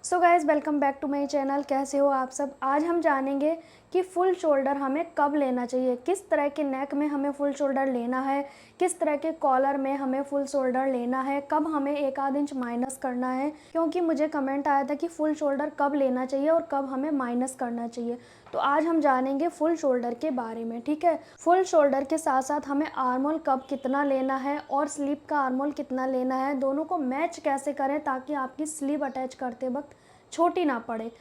So guys welcome back to my channel. कैसे हो आप सब। आज हम जानेंगे कि फुल शोल्डर हमें कब लेना चाहिए, किस तरह के नेक में हमें फुल शोल्डर लेना है, किस तरह के कॉलर में हमें फुल शोल्डर लेना है, कब हमें 1/2 इंच माइनस करना है। क्योंकि मुझे कमेंट आया था कि फुल शोल्डर कब लेना चाहिए और कब हमें माइनस करना चाहिए। तो आज हम जानेंगे फुल शोल्डर के बारे में। ठीक है, फुल शोल्डर के साथ साथ हमें आर्म होल कब कितना लेना है और स्लीव का आर्म होल कितना लेना है, दोनों को मैच कैसे करें ताकि आपकी स्लीव अटैच करते वक्त छोटी ना पड़े।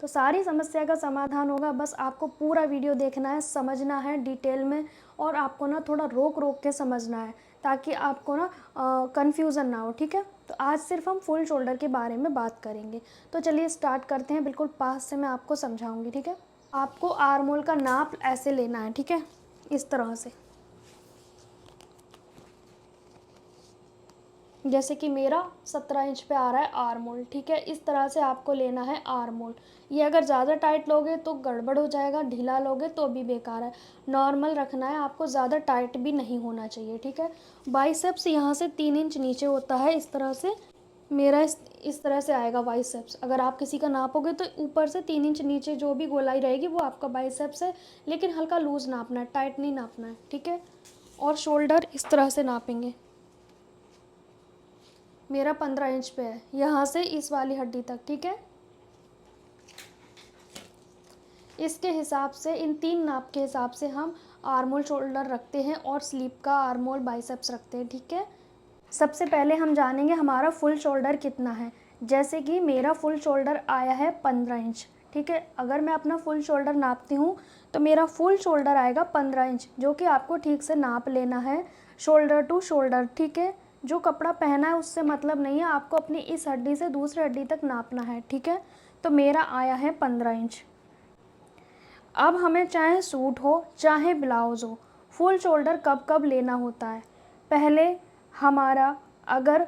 तो सारी समस्या का समाधान होगा। बस आपको पूरा वीडियो देखना है, समझना है डिटेल में, और आपको ना थोड़ा रोक रोक के समझना है ताकि आपको ना कन्फ्यूज़न ना हो। ठीक है, तो आज सिर्फ हम फुल शोल्डर के बारे में बात करेंगे। तो चलिए स्टार्ट करते हैं। बिल्कुल पास से मैं आपको समझाऊंगी। ठीक है, आपको आर्म होल का नाप ऐसे लेना है। ठीक है, इस तरह से, जैसे कि मेरा 17 इंच पे आ रहा है आर्म होल। ठीक है, इस तरह से आपको लेना है आर्म होल। ये अगर ज़्यादा टाइट लोगे तो गड़बड़ हो जाएगा, ढीला लोगे तो भी बेकार है। नॉर्मल रखना है आपको, ज़्यादा टाइट भी नहीं होना चाहिए। ठीक है, बाइसेप्स यहाँ से 3 इंच नीचे होता है। इस तरह से मेरा इस तरह से आएगा बाइसेप्स। अगर आप किसी का नापोगे तो ऊपर से 3 इंच नीचे जो भी गोलाई रहेगी वो आपका बाइसेप्स है, लेकिन हल्का लूज़ नापना है, टाइट नहीं नापना है। ठीक है, और शोल्डर इस तरह से नापेंगे। मेरा 15 इंच पे है, यहाँ से इस वाली हड्डी तक। ठीक है, इसके हिसाब से, इन 3 नाप के हिसाब से हम आर्म होल शोल्डर रखते हैं और स्लीव का आर्म होल बाइसेप्स रखते हैं। ठीक है, सबसे पहले हम जानेंगे हमारा फुल शोल्डर कितना है। जैसे कि मेरा फुल शोल्डर आया है 15 इंच। ठीक है, अगर मैं अपना फुल शोल्डर नापती हूँ तो मेरा फुल शोल्डर आएगा 15 इंच, जो कि आपको ठीक से नाप लेना है शोल्डर टू शोल्डर। ठीक है, जो कपड़ा पहना है उससे मतलब नहीं है, आपको अपनी इस हड्डी से दूसरी हड्डी तक नापना है। ठीक है, तो मेरा आया है 15 इंच। अब हमें चाहे सूट हो चाहे ब्लाउज़ हो, फुल शोल्डर कब कब लेना होता है। पहले हमारा अगर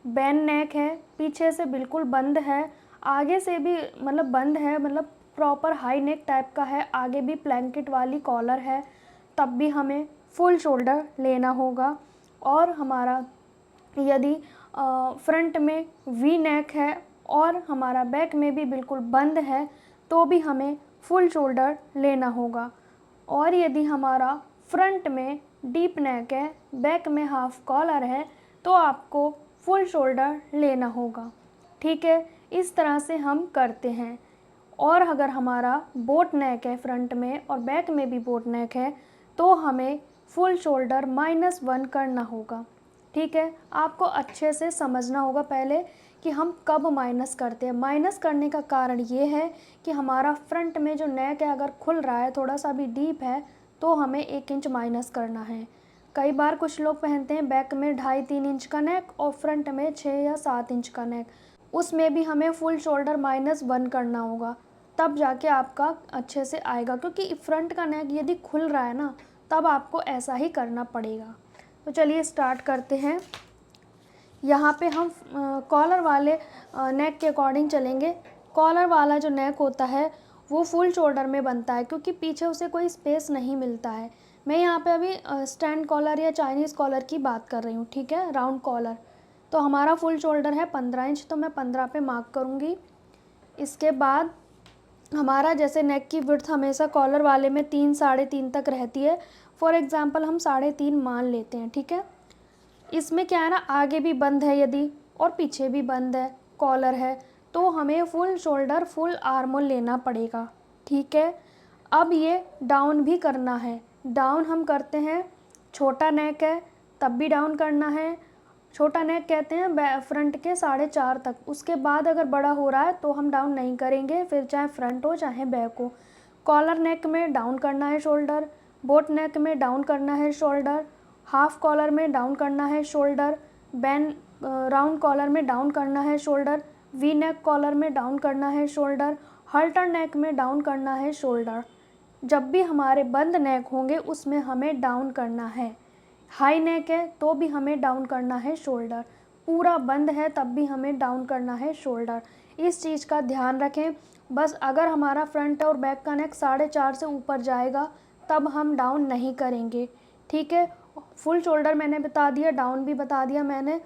बैन नेक है, पीछे से बिल्कुल बंद है, आगे से भी मतलब बंद है, मतलब प्रॉपर हाई नेक टाइप का है, आगे भी प्लैंकेट वाली कॉलर है, तब भी हमें फुल शोल्डर लेना होगा। और हमारा यदि फ्रंट में वी नेक है और हमारा बैक में भी बिल्कुल बंद है तो भी हमें फुल शोल्डर लेना होगा। और यदि हमारा फ्रंट में डीप नेक है, बैक में हाफ कॉलर है, तो आपको फुल शोल्डर लेना होगा। ठीक है, इस तरह से हम करते हैं। और अगर हमारा बोट नेक है फ्रंट में और बैक में भी बोट नेक है तो हमें फुल शोल्डर -1 करना होगा। ठीक है, आपको अच्छे से समझना होगा पहले कि हम कब माइनस करते हैं। माइनस करने का कारण ये है कि हमारा फ्रंट में जो नेक है अगर खुल रहा है, थोड़ा सा भी डीप है, तो हमें 1 इंच माइनस करना है। कई बार कुछ लोग पहनते हैं बैक में 2.5-3 इंच का नेक और फ्रंट में 6 या 7 इंच का नेक, उसमें भी हमें फुल शोल्डर -1 करना होगा, तब जाके आपका अच्छे से आएगा। क्योंकि फ्रंट का नेक यदि खुल रहा है ना, तब आपको ऐसा ही करना पड़ेगा। तो चलिए स्टार्ट करते हैं। यहाँ पे हम कॉलर वाले नेक के अकॉर्डिंग चलेंगे। कॉलर वाला जो नेक होता है वो फुल शोल्डर में बनता है क्योंकि पीछे उसे कोई स्पेस नहीं मिलता है। मैं यहाँ पे अभी स्टैंड कॉलर या चाइनीज़ कॉलर की बात कर रही हूँ। ठीक है, राउंड कॉलर। तो हमारा फुल शोल्डर है 15 इंच, तो मैं 15 पे मार्क करूँगी। इसके बाद हमारा जैसे नेक की विड्थ हमेशा कॉलर वाले में 3 साढ़े 3 तक रहती है। फॉर एग्ज़ाम्पल हम 3.5 मान लेते हैं। ठीक है, इसमें क्या है ना, आगे भी बंद है यदि और पीछे भी बंद है, कॉलर है, तो हमें full shoulder full arm hole लेना पड़ेगा। ठीक है, अब ये डाउन भी करना है। डाउन हम करते हैं, छोटा नेक है तब भी डाउन करना है। छोटा नेक कहते हैं फ्रंट के 4.5 तक। उसके बाद अगर बड़ा हो रहा है तो हम डाउन नहीं करेंगे, फिर चाहे फ्रंट हो चाहे बैक हो। कॉलर नेक में डाउन करना है शोल्डर, बोट नेक में डाउन करना है शोल्डर, हाफ कॉलर में डाउन करना है शोल्डर, बैन राउंड कॉलर में डाउन करना है शोल्डर, वी नेक कॉलर में डाउन करना है शोल्डर, हल्टर नेक में डाउन करना है शोल्डर। जब भी हमारे बंद नेक होंगे उसमें हमें डाउन करना है। हाई नेक है तो भी हमें डाउन करना है शोल्डर, पूरा बंद है तब भी हमें डाउन करना है शोल्डर। इस चीज़ का ध्यान रखें। बस अगर हमारा फ्रंट और बैक का नेक 4.5 से ऊपर जाएगा तब हम डाउन नहीं करेंगे। ठीक है, फुल शोल्डर मैंने बता दिया, डाउन भी बता दिया मैंने।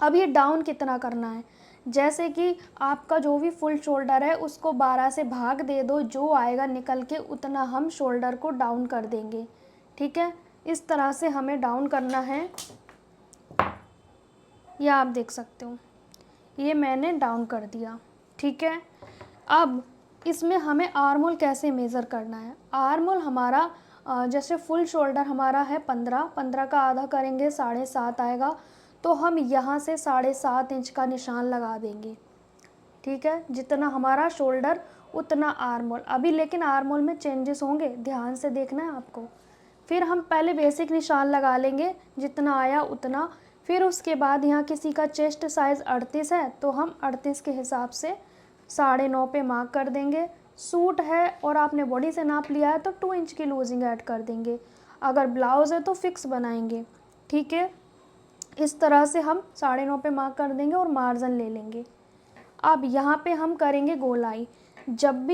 अब ये डाउन कितना करना है। जैसे कि आपका जो भी फुल शोल्डर है उसको 12 से भाग दे दो, जो आएगा निकल के उतना हम शोल्डर को डाउन कर देंगे। ठीक है, इस तरह से हमें डाउन करना है। यह आप देख सकते हो, ये मैंने डाउन कर दिया। ठीक है, अब इसमें हमें आर्म होल कैसे मेज़र करना है। आर्म होल हमारा जैसे फुल शोल्डर हमारा है 15 का आधा करेंगे 7.5 आएगा, तो हम यहाँ से 7.5 इंच का निशान लगा देंगे। ठीक है, जितना हमारा शोल्डर उतना आर्म होल। अभी लेकिन आर्म होल में चेंजेस होंगे, ध्यान से देखना है आपको। फिर हम पहले बेसिक निशान लगा लेंगे, जितना आया उतना। फिर उसके बाद यहाँ किसी का चेस्ट साइज़ 38 है तो हम 38 के हिसाब से 9.5 पे मार्क कर देंगे। सूट है और आपने बॉडी से नाप लिया है तो 2 इंच की लूजिंग ऐड कर देंगे। अगर ब्लाउज़ है तो फिक्स बनाएंगे। ठीक है, इस तरह से हम 9.5 पे मार्क कर देंगे और मार्जिन ले लेंगे। अब यहाँ पे हम करेंगे गोलाई। जब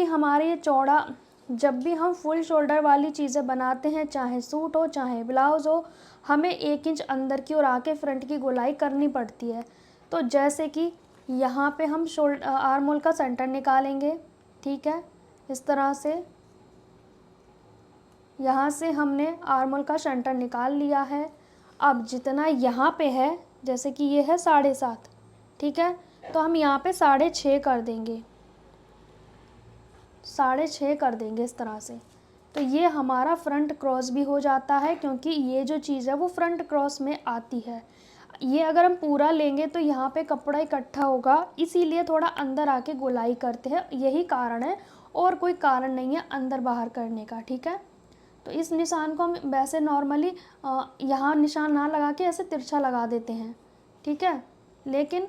भी हम फुल शोल्डर वाली चीज़ें बनाते हैं, चाहे सूट हो चाहे ब्लाउज़ हो, हमें 1 इंच अंदर की ओर आके फ्रंट की गोलाई करनी पड़ती है। तो जैसे कि यहाँ पे हम आर्म होल का सेंटर निकालेंगे। ठीक है, इस तरह से यहाँ से हमने आर्म होल का सेंटर निकाल लिया है। अब जितना यहाँ पे है, जैसे कि ये है 7.5, ठीक है, तो हम यहाँ पे 6.5 कर देंगे, 6.5 कर देंगे इस तरह से। तो ये हमारा फ्रंट क्रॉस भी हो जाता है, क्योंकि ये जो चीज़ है वो फ्रंट क्रॉस में आती है। ये अगर हम पूरा लेंगे तो यहाँ पे कपड़ा इकट्ठा होगा, इसीलिए थोड़ा अंदर आके गोलाई करते हैं, यही कारण है और कोई कारण नहीं है अंदर बाहर करने का। ठीक है, तो इस निशान को हम वैसे नॉर्मली यहाँ निशान ना लगा के ऐसे तिरछा लगा देते हैं। ठीक है, लेकिन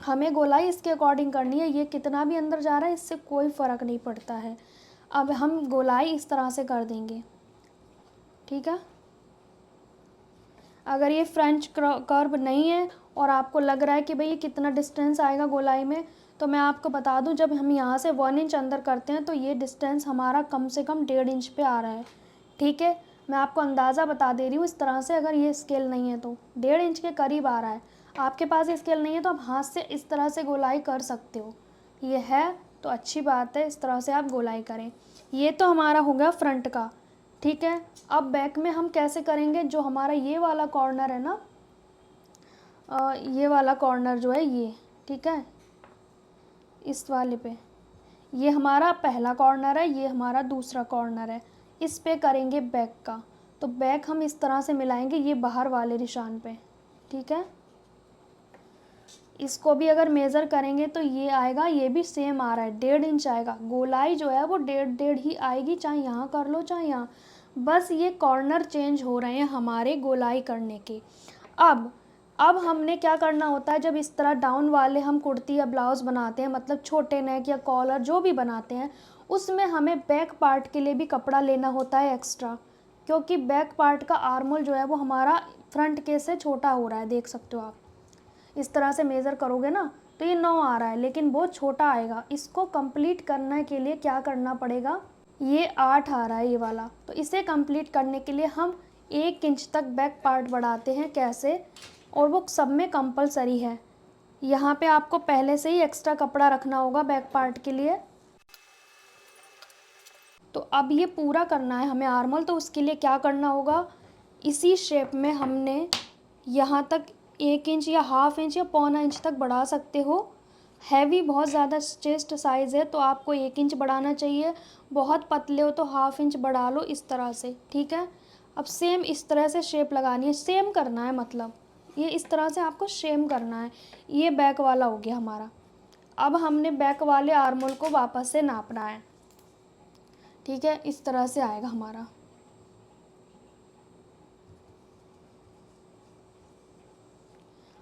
हमें गोलाई इसके अकॉर्डिंग करनी है। ये कितना भी अंदर जा रहा है इससे कोई फ़र्क नहीं पड़ता है। अब हम गोलाई इस तरह से कर देंगे। ठीक है, अगर ये फ्रेंच कर्व नहीं है और आपको लग रहा है कि भाई ये कितना डिस्टेंस आएगा गोलाई में, तो मैं आपको बता दूं, जब हम यहाँ से 1 इंच अंदर करते हैं तो ये डिस्टेंस हमारा कम से कम 1.5 इंच पे आ रहा है। ठीक है, मैं आपको अंदाज़ा बता दे रही हूँ इस तरह से। अगर ये स्केल नहीं है तो 1.5 इंच के करीब आ रहा है। आपके पास स्केल नहीं है तो आप हाथ से इस तरह से गोलाई कर सकते हो। ये है तो अच्छी बात है, इस तरह से आप गोलाई करें। ये तो हमारा हो गया फ्रंट का। ठीक है, अब बैक में हम कैसे करेंगे। जो हमारा ये वाला कॉर्नर है ना, ये वाला कॉर्नर जो है ये, ठीक है, इस वाले पे ये हमारा पहला कॉर्नर है, ये हमारा दूसरा कॉर्नर है। इस पे करेंगे बैक का। तो बैक हम इस तरह से मिलाएंगे ये बाहर वाले निशान पे। ठीक है, इसको भी अगर मेज़र करेंगे तो ये आएगा, ये भी सेम आ रहा है, 1.5 इंच आएगा। गोलाई जो है वो 1.5 ही आएगी, चाहे यहाँ कर लो चाहे यहाँ। बस ये कॉर्नर चेंज हो रहे हैं हमारे गोलाई करने के। अब हमने क्या करना होता है, जब इस तरह डाउन वाले हम कुर्ती या ब्लाउज़ बनाते हैं, मतलब छोटे नेक या कॉलर जो भी बनाते हैं, उसमें हमें बैक पार्ट के लिए भी कपड़ा लेना होता है एक्स्ट्रा, क्योंकि बैक पार्ट का आर्म होल जो है वो हमारा फ्रंट के से छोटा हो रहा है। देख सकते हो आप, इस तरह से मेज़र करोगे ना तो ये 9 आ रहा है, लेकिन बहुत छोटा आएगा। इसको कंप्लीट करने के लिए क्या करना पड़ेगा, ये 8 आ रहा है ये वाला, तो इसे कंप्लीट करने के लिए हम 1 इंच तक बैक पार्ट बढ़ाते हैं। कैसे, और वो सब में कंपलसरी है। यहाँ पे आपको पहले से ही एक्स्ट्रा कपड़ा रखना होगा बैक पार्ट के लिए। तो अब ये पूरा करना है हमें आर्म होल, तो उसके लिए क्या करना होगा, इसी शेप में हमने यहाँ तक 1 इंच या ½ इंच या 1.25 इंच तक बढ़ा सकते हो। हैवी बहुत ज़्यादा चेस्ट साइज़ है तो आपको 1 इंच बढ़ाना चाहिए, बहुत पतले हो तो ½ इंच बढ़ा लो इस तरह से। ठीक है, अब सेम इस तरह से शेप लगानी है, सेम करना है, मतलब ये इस तरह से आपको सेम करना है। ये बैक वाला हो गया हमारा। अब हमने बैक वाले आर्म होल को वापस से नापना है। ठीक है, इस तरह से आएगा हमारा।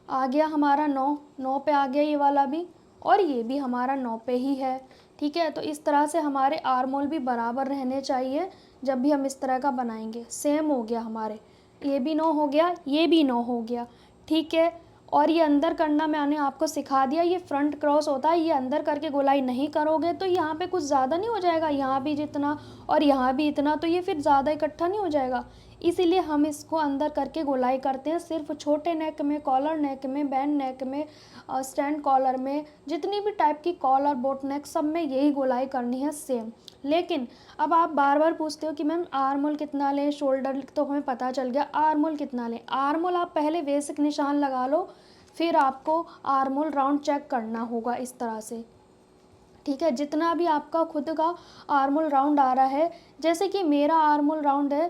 आ गया हमारा 9 पे आ गया ये वाला भी, और ये भी हमारा 9 पे ही है। ठीक है, तो इस तरह से हमारे आर्म होल भी बराबर रहने चाहिए जब भी हम इस तरह का बनाएंगे। सेम हो गया हमारे, ये भी 9 हो गया, ये भी 9 हो गया। ठीक है, और ये अंदर करना मैंने आपको सिखा दिया। ये फ्रंट क्रॉस होता है, ये अंदर करके गोलाई नहीं करोगे तो यहाँ पे कुछ ज़्यादा नहीं हो जाएगा, यहाँ भी जितना और यहाँ भी इतना, तो ये फिर ज़्यादा इकट्ठा नहीं हो जाएगा। इसीलिए हम इसको अंदर करके गोलाई करते हैं। सिर्फ छोटे नेक में, कॉलर नेक में, बैंड नेक में, स्टैंड कॉलर में, जितनी भी टाइप की कॉलर बोट नेक सब में यही गोलाई करनी है सेम। लेकिन अब आप बार बार पूछते हो कि मैम आर्म होल कितना लें, शोल्डर तो हमें पता चल गया, आर्म होल कितना लें। आर्म होल आप पहले बेसिक निशान लगा लो, फिर आपको आर्म होल राउंड चेक करना होगा इस तरह से, ठीक है। जितना भी आपका खुद का आर्मोल राउंड आ रहा है, जैसे कि मेरा आर्मोल राउंड है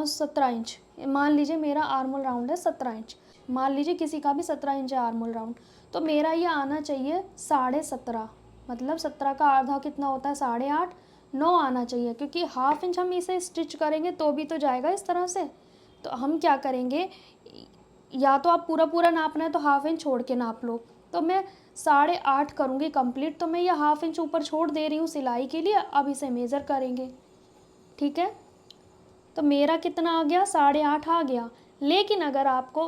17 इंच, मान लीजिए मेरा आर्मोल राउंड है 17 इंच, मान लीजिए किसी का भी 17 इंच है आर्मोल राउंड, तो मेरा ये आना चाहिए 17.5, मतलब 17 का आधा कितना होता है 8.5, 9 आना चाहिए, क्योंकि हाफ इंच हम इसे स्टिच करेंगे तो भी तो जाएगा इस तरह से। तो हम क्या करेंगे, या तो आप पूरा पूरा नापना है तो हाफ इंच छोड़ के नाप लो, तो मैं 8.5 करूँगी कंप्लीट, तो मैं ये हाफ इंच ऊपर छोड़ दे रही हूँ सिलाई के लिए। अब इसे मेज़र करेंगे, ठीक है। तो मेरा कितना आ गया, 8.5 आ गया। लेकिन अगर आपको,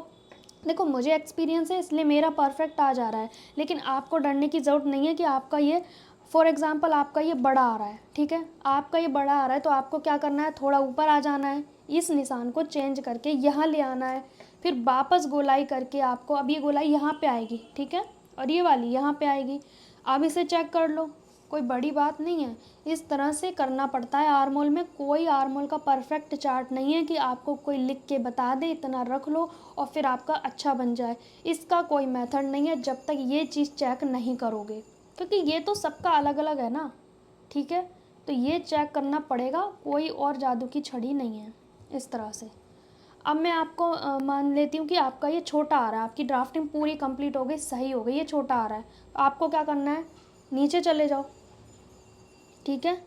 देखो मुझे एक्सपीरियंस है इसलिए मेरा परफेक्ट आ जा रहा है, लेकिन आपको डरने की ज़रूरत नहीं है कि आपका ये, फॉर एग्ज़ाम्पल आपका ये बड़ा आ रहा है, ठीक है, आपका ये बड़ा आ रहा है, तो आपको क्या करना है, थोड़ा ऊपर आ जाना है, इस निशान को चेंज करके यहाँ ले आना है, फिर वापस गोलाई करके आपको, अब ये गोलाई यहाँ पे आएगी, ठीक है, और ये वाली यहाँ पे आएगी। अब इसे चेक कर लो, कोई बड़ी बात नहीं है, इस तरह से करना पड़ता है आर्म होल में। कोई आर्म होल का परफेक्ट चार्ट नहीं है कि आपको कोई लिख के बता दे इतना रख लो और फिर आपका अच्छा बन जाए, इसका कोई मेथड नहीं है जब तक ये चीज़ चेक नहीं करोगे, क्योंकि ये तो सबका अलग अलग है ना, ठीक है। तो ये चेक करना पड़ेगा, कोई और जादू की छड़ी नहीं है इस तरह से। अब मैं आपको मान लेती हूँ कि आपका ये छोटा आ रहा है, आपकी ड्राफ्टिंग पूरी कंप्लीट हो गई, सही हो गई, ये छोटा आ रहा है, आपको क्या करना है, नीचे चले जाओ, ठीक है।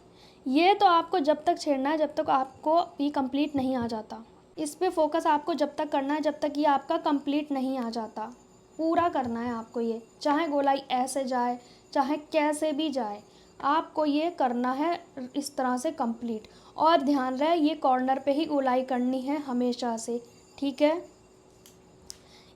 ये तो आपको जब तक छेड़ना है जब तक आपको ये कंप्लीट नहीं आ जाता, इस पे फोकस आपको जब तक करना है जब तक ये आपका कंप्लीट नहीं आ जाता, पूरा करना है आपको ये, चाहे गोलाई ऐसे जाए चाहे कैसे भी जाए, आपको ये करना है इस तरह से कंप्लीट। और ध्यान रहे ये कॉर्नर पे ही गोलाई करनी है हमेशा से, ठीक है।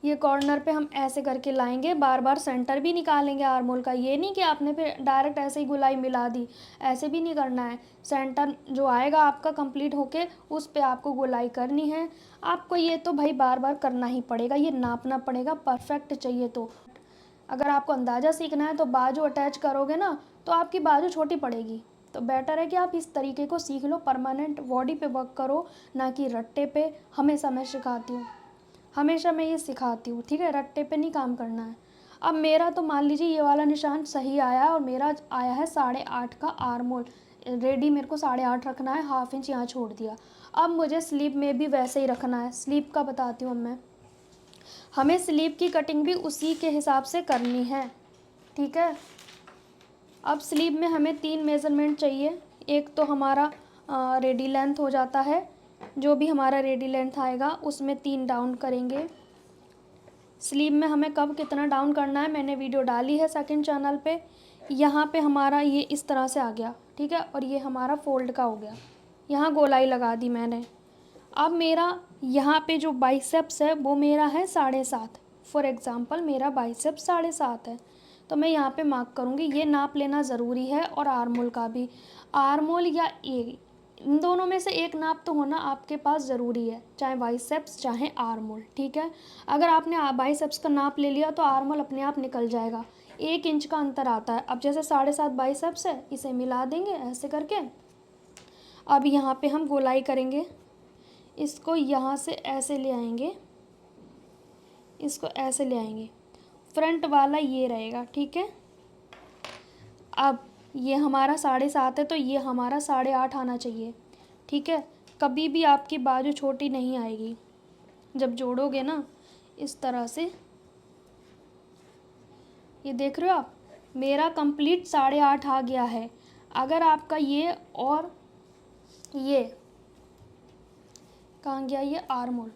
ये कॉर्नर पे हम ऐसे करके लाएंगे, बार बार सेंटर भी निकालेंगे आर्म होल का, ये नहीं कि आपने फिर डायरेक्ट ऐसे ही गोलाई मिला दी, ऐसे भी नहीं करना है। सेंटर जो आएगा आपका कंप्लीट होके उस पे आपको गोलाई करनी है। आपको ये तो भाई बार बार करना ही पड़ेगा, ये नापना पड़ेगा, परफेक्ट चाहिए तो। अगर आपको अंदाज़ा सीखना है तो बाजू अटैच करोगे ना तो आपकी बाजू छोटी पड़ेगी, तो बेटर है कि आप इस तरीके को सीख लो, परमानेंट बॉडी पे वर्क करो, ना कि रट्टे पे। हमेशा मैं सिखाती हूँ, हमेशा मैं ये सिखाती हूँ, ठीक है, रट्टे पे नहीं काम करना है। अब मेरा तो मान लीजिए ये वाला निशान सही आया है और मेरा आया है 8.5 का आर्म होल रेडी, मेरे को 8.5 रखना है, हाफ इंच यहाँ छोड़ दिया। अब मुझे स्लीव में भी वैसे ही रखना है, स्लीव का बताती हूँ मैं, हमें स्लीव की कटिंग भी उसी के हिसाब से करनी है, ठीक है। अब स्लीव में हमें 3 मेज़रमेंट चाहिए, एक तो हमारा रेडी लेंथ हो जाता है, जो भी हमारा रेडी लेंथ आएगा उसमें 3 डाउन करेंगे। स्लीव में हमें कब कितना डाउन करना है मैंने वीडियो डाली है सेकंड चैनल पे। यहाँ पे हमारा ये इस तरह से आ गया, ठीक है, और ये हमारा फोल्ड का हो गया, यहाँ गोलाई लगा दी मैंने। अब मेरा यहाँ पे जो बाइसेप्स है वो मेरा है 7.5, फॉर एग्ज़ाम्पल मेरा बाइसेप्स 7.5 है, तो मैं यहाँ पे मार्क करूँगी, ये नाप लेना ज़रूरी है। और आर्म होल का भी, आर्म होल या ये, इन दोनों में से एक नाप तो होना आपके पास ज़रूरी है, चाहे बाइसेप्स चाहे आर्म होल, ठीक है। अगर आपने बाइसेप्स का नाप ले लिया तो आर्म होल अपने आप निकल जाएगा, 1 इंच का अंतर आता है। अब जैसे 7.5 बाइसेप्स है, इसे मिला देंगे ऐसे करके। अब यहाँ पे हम गोलाई करेंगे, इसको यहाँ से ऐसे ले आएंगे, इसको ऐसे ले आएंगे, फ्रंट वाला ये रहेगा, ठीक है। अब ये हमारा 7.5 है तो ये हमारा 8.5 आना चाहिए, ठीक है। कभी भी आपकी बाजू छोटी नहीं आएगी जब जोड़ोगे ना इस तरह से, ये देख रहे हो आप, मेरा कंप्लीट 8.5 आ गया है। अगर आपका ये और ये कहाँ गया, ये आर्म होल,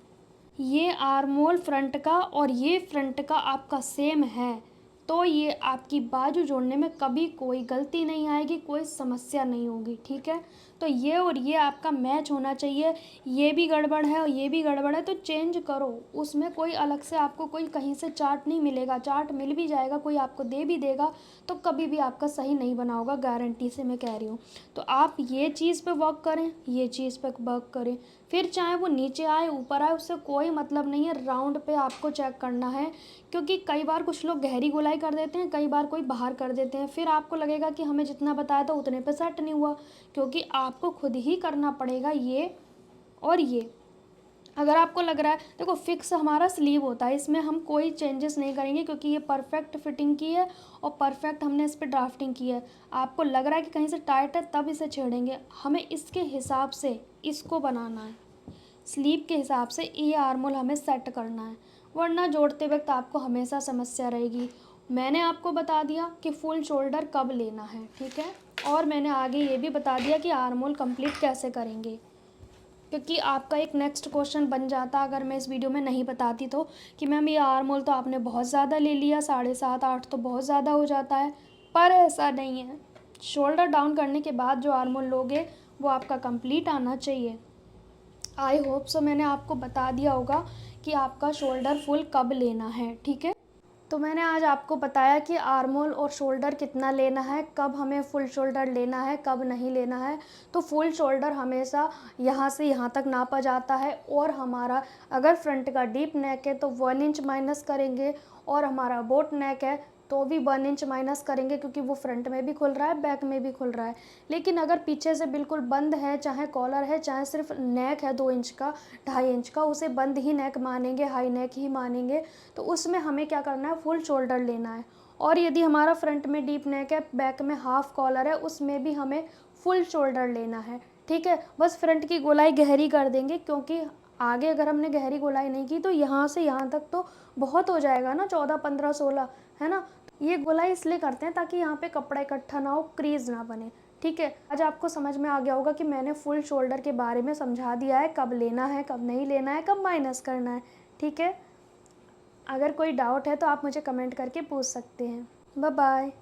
ये आर्म होल फ्रंट का और ये फ्रंट का आपका सेम है, तो ये आपकी बाजू जोड़ने में कभी कोई गलती नहीं आएगी, कोई समस्या नहीं होगी, ठीक है। तो ये और ये आपका मैच होना चाहिए, ये भी गड़बड़ है और ये भी गड़बड़ है तो चेंज करो, उसमें कोई अलग से आपको कोई कहीं से चार्ट नहीं मिलेगा, चार्ट मिल भी जाएगा, कोई आपको दे भी देगा तो कभी भी आपका सही नहीं बना होगा, गारंटी से मैं कह रही हूँ। तो आप ये चीज़ पे वर्क करें, ये चीज़ पे वर्क करें, फिर चाहे वो नीचे आए ऊपर आए उससे कोई मतलब नहीं है, राउंड पे आपको चेक करना है। क्योंकि कई बार कुछ लोग गहरी गोलाई कर देते हैं, कई बार कोई बाहर कर देते हैं, फिर आपको लगेगा कि हमें जितना बताया था उतने पे सेट नहीं हुआ। क्योंकि आपको खुद ही करना पड़ेगा ये और ये। अगर आपको लग रहा है, देखो फिक्स हमारा स्लीव होता है, इसमें हम कोई चेंजेस नहीं करेंगे क्योंकि ये परफेक्ट फिटिंग की है और परफेक्ट हमने इस पर ड्राफ्टिंग की है। आपको लग रहा है कि कहीं से टाइट है तब इसे छेड़ेंगे, हमें इसके हिसाब से इसको बनाना है, स्लीव के हिसाब से ये आर्मोल हमें सेट करना है, वरना जोड़ते वक्त आपको हमेशा समस्या रहेगी। मैंने आपको बता दिया कि फुल शोल्डर कब लेना है, ठीक है, और मैंने आगे ये भी बता दिया कि आर्मोल कंप्लीट कैसे करेंगे। क्योंकि आपका एक नेक्स्ट क्वेश्चन बन जाता अगर मैं इस वीडियो में नहीं बताती तो, कि मैम ये आर्मोल तो आपने बहुत ज़्यादा ले लिया, 7.5-8 तो बहुत ज़्यादा हो जाता है। पर ऐसा नहीं है, शोल्डर डाउन करने के बाद जो आर्मोल लोगे वो आपका कंप्लीट आना चाहिए। आई होप सो मैंने आपको बता दिया होगा कि आपका शोल्डर फुल कब लेना है, ठीक है। तो मैंने आज आपको बताया कि आर्मोल और शोल्डर कितना लेना है, कब हमें फुल शोल्डर लेना है, कब नहीं लेना है। तो फुल शोल्डर हमेशा यहाँ से यहाँ तक नापा जाता है, और हमारा अगर फ्रंट का डीप नेक है तो 1 इंच माइनस करेंगे, और हमारा बोट नेक है तो भी 1 इंच माइनस करेंगे, क्योंकि वो फ्रंट में भी खुल रहा है बैक में भी खुल रहा है। लेकिन अगर पीछे से बिल्कुल बंद है, चाहे कॉलर है चाहे सिर्फ नेक है 2 इंच का 2.5 इंच का, उसे बंद ही नेक मानेंगे, हाई नेक ही मानेंगे। तो उसमें हमें क्या करना है, फुल शोल्डर लेना है। और यदि हमारा फ्रंट में डीप नेक है, बैक में हाफ कॉलर है, उसमें भी हमें फुल शोल्डर लेना है, ठीक है। बस फ्रंट की गोलाई गहरी कर देंगे, क्योंकि आगे अगर हमने गहरी गोलाई नहीं की तो यहाँ से यहाँ तक तो बहुत हो जाएगा ना, 14, 15, 16, है ना। ये गोलाई इसलिए करते हैं ताकि यहाँ पे कपड़ा इकट्ठा ना हो, क्रीज ना बने, ठीक है। आज आपको समझ में आ गया होगा कि मैंने फुल शोल्डर के बारे में समझा दिया है, कब लेना है, कब नहीं लेना है, कब माइनस करना है, ठीक है। अगर कोई डाउट है तो आप मुझे कमेंट करके पूछ सकते हैं। Bye bye.